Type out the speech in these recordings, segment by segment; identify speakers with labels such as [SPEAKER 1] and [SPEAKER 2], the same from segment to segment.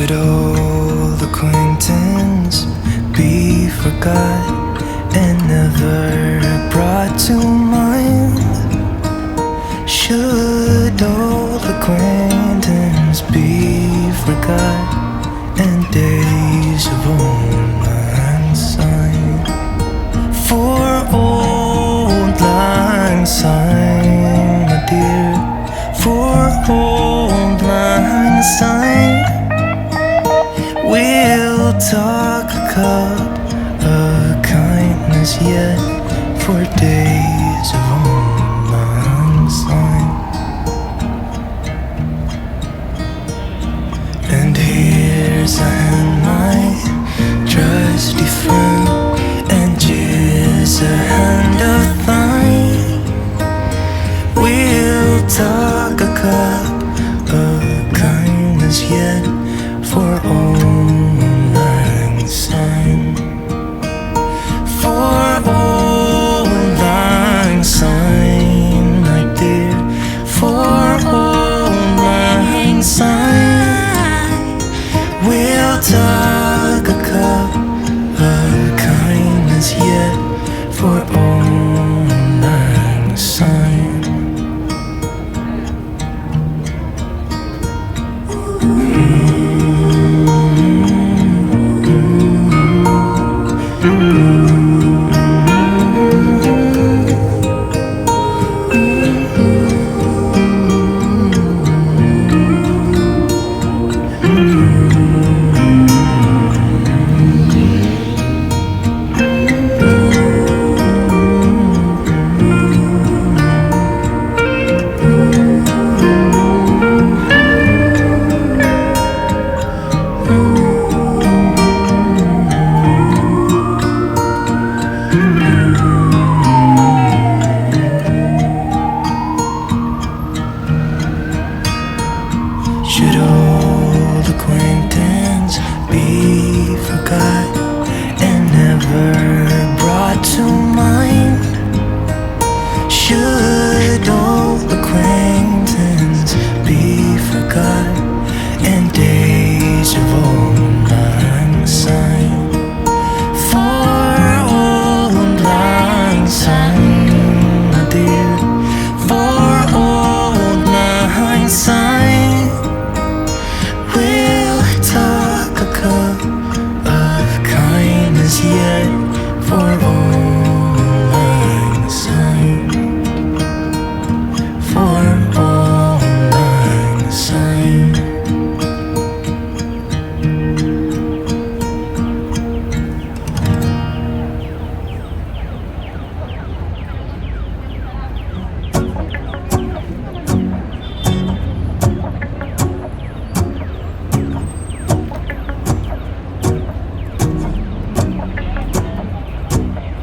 [SPEAKER 1] Should old acquaintance be forgot and never brought to mind? Should old acquaintance be forgot and days of old lang syne? For old lang syne, my dear, for old lang syne, we'll talk a cup of kindness yet for days of old lang syne. And here's a hand, my trusty friend, and here's a hand of thine. We'll talk a cup of kindness yet for old lang syne. For old lang syne, my dear, for old lang syne, we'll talk a cup of kindness yet for old lang syne. Should old acquaintance be forgot and never brought to mind? Should old acquaintance be forgot and days of old lang syne? For old lang syne, my dear, for old lang syne, we'll talk a cup of kindness yet for old lang syne. For old lang syne.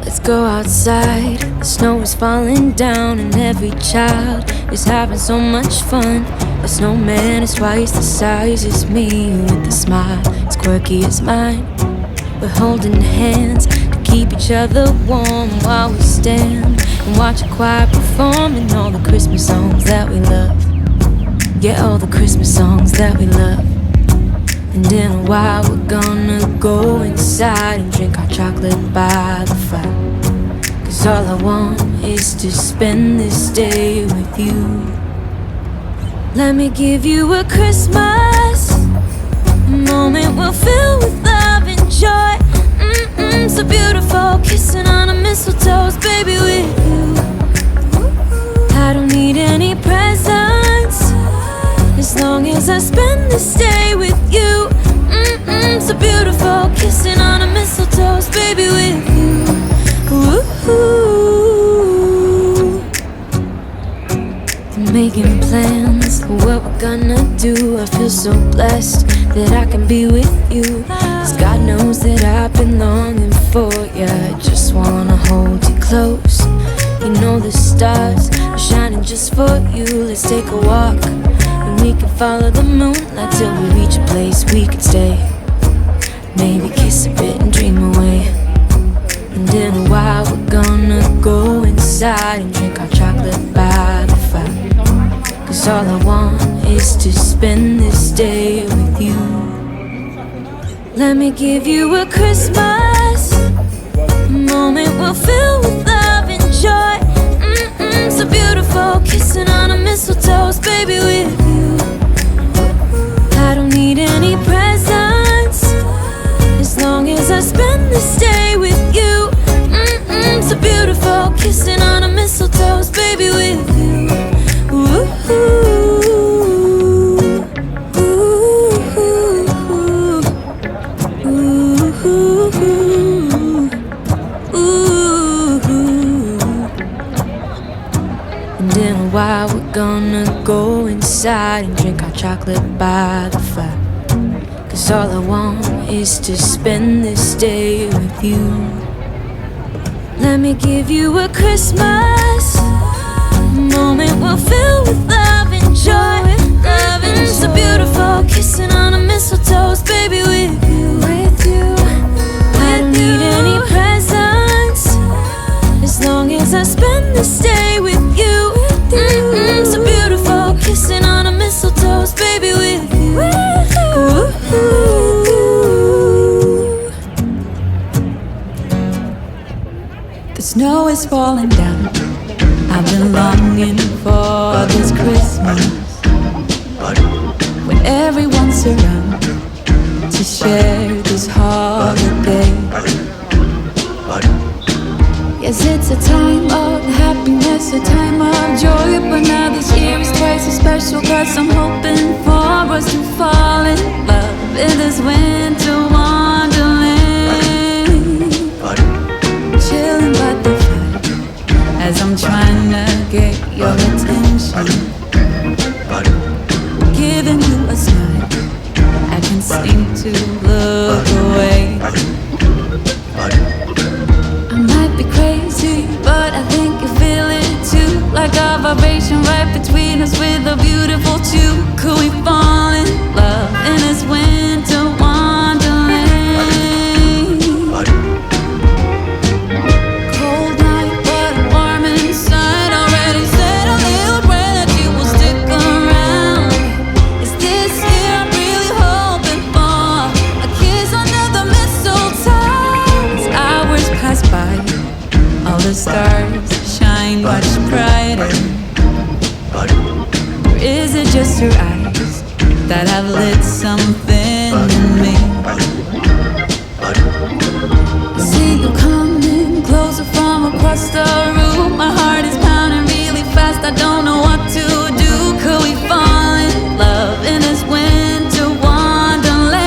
[SPEAKER 2] Let's go outside, the snow is falling down and every child is having so much fun. The snowman is twice the size as me with a smile as quirky as mine. We're holding hands to keep each other warm while we stand and watch a choir performing all the Christmas songs that we love. Yeah, all the Christmas songs that we love. And in a while we're gonna go inside and drink our chocolate by the fire. 'Cause all I want is to spend this day with you. Let me give you a Christmas, a moment we'll fill with love and joy. So beautiful, kissing on a mistletoe, baby, with you. I don't need any presents as long as I spend this day with you. So beautiful, kissing on a mistletoe, baby, with you. Ooh. Making plans for what we're gonna do. I feel so blessed that I can be with you. 'Cause God knows that I've been longing for you. I just wanna hold you close. You know the stars are shining just for you. Let's take a walk and we can follow the moonlight till we reach a place we can stay. Maybe kiss a bit and dream away. And in a while we're gonna go inside and drink our chocolate by the fire. 'Cause all I want is to spend this day with you. Let me give you a Christmas moment we'll fill with love and joy. So beautiful, kissing on a mistletoe, baby, with you. I don't need any presents as long as I spend this day with you. So beautiful, kissing on a mistletoe, baby, with you. Ooh, and in a while we're gonna go inside and drink our chocolate by the fire. 'Cause all I want is to spend this day with you. Let me give you a Christmas moment we'll fill with love and joy. Loving so beautiful, kissing on a mistletoe, baby, with you. I don't need any presents as long as I spend this day with you. So beautiful, kissing on a mistletoe, baby, with you.
[SPEAKER 3] The snow is falling down. I've been longing for this Christmas, when everyone's around to share this holiday. Yes, it's a time of happiness, a time of joy, but now this year is twice as special, 'cause I'm hoping for us to fall in love in this winter wonderland. Chilling by the fire as I'm trying to get your attention, giving you a smile, I can't seem to look away. I might be crazy, but I think you feel it too, like a vibration right between us with a beautiful two. Could we fall in love in this winter wonderland? Cold night, but I'm warm inside. Already said a little prayer that you will stick around. Is this year I'm really hoping for a kiss under the mistletoe? As hours pass by, all the stars shine much brighter. Or is it just your eyes that have lit something in me? I see you coming closer from across the room. My heart is pounding really fast, I don't know what to do. Could we fall in love in this winter wonderland?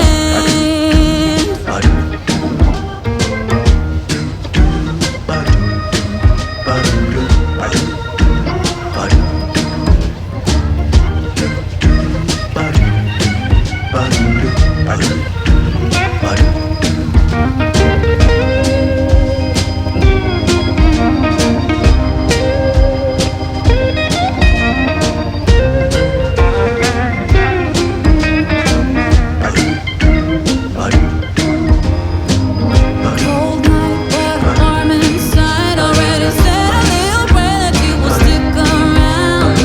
[SPEAKER 3] Cold night, but warm inside. Already said a little prayer that you will stick around.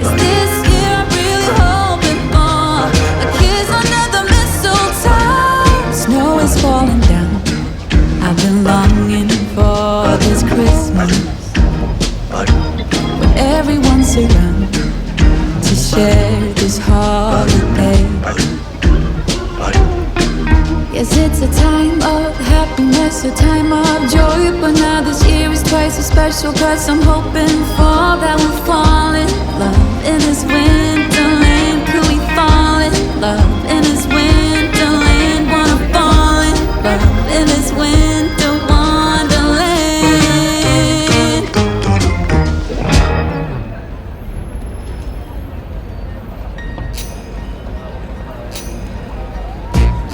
[SPEAKER 3] Is this year I'm really hoping for a kiss under the mistletoe? Snow is falling down. I've been longing for this Christmas, when everyone's around to share this holiday. Yes, it's a time of happiness, a time of joy, but now this year is twice as special, 'cause I'm hoping for that we'll fall in love in this winterland. Could we fall in love in this winterland? Wanna fall in love in this winter wonderland.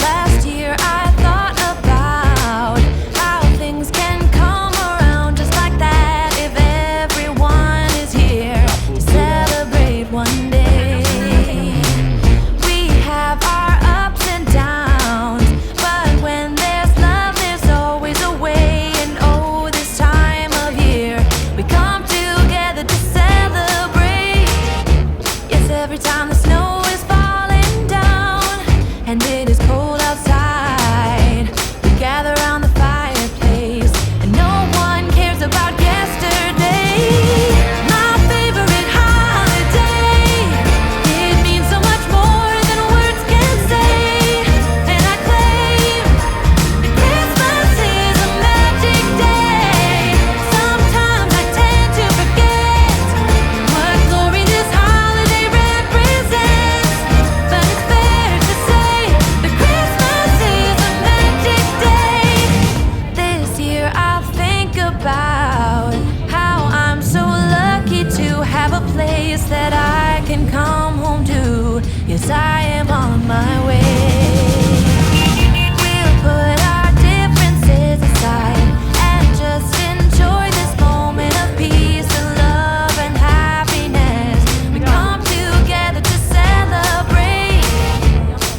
[SPEAKER 2] Last year I thought about how things can come around just like that if everyone is here to celebrate one day. We have our about how I'm so lucky to have a place that I can come home to. Yes, I am on my way. We'll put our differences aside and just enjoy this moment of peace and love and happiness. We come together to celebrate.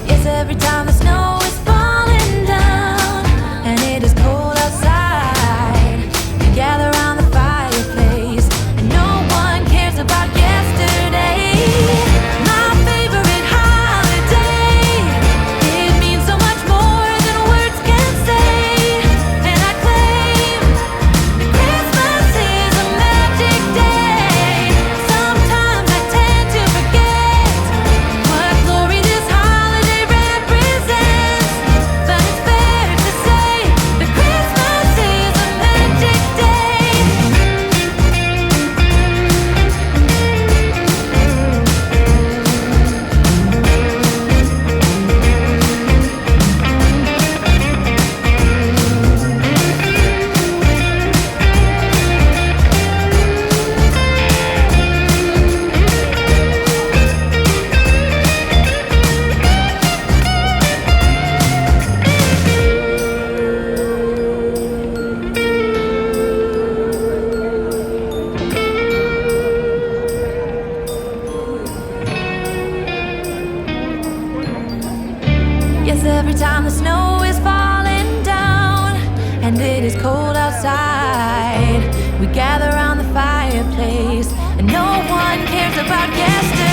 [SPEAKER 2] Yes, every time the snow is falling down and it is cold outside, we gather around the fireplace and no one cares about yesterday. My favorite holiday, it means so much more than words can say. And I claim Christmas is a magic day. Sometimes I tend to forget what glory this holiday represents, but it's fair to say that Christmas is a magic day. Yes, every time the snow is falling down and it is cold outside, we gather around the fireplace and no one cares about yesterday.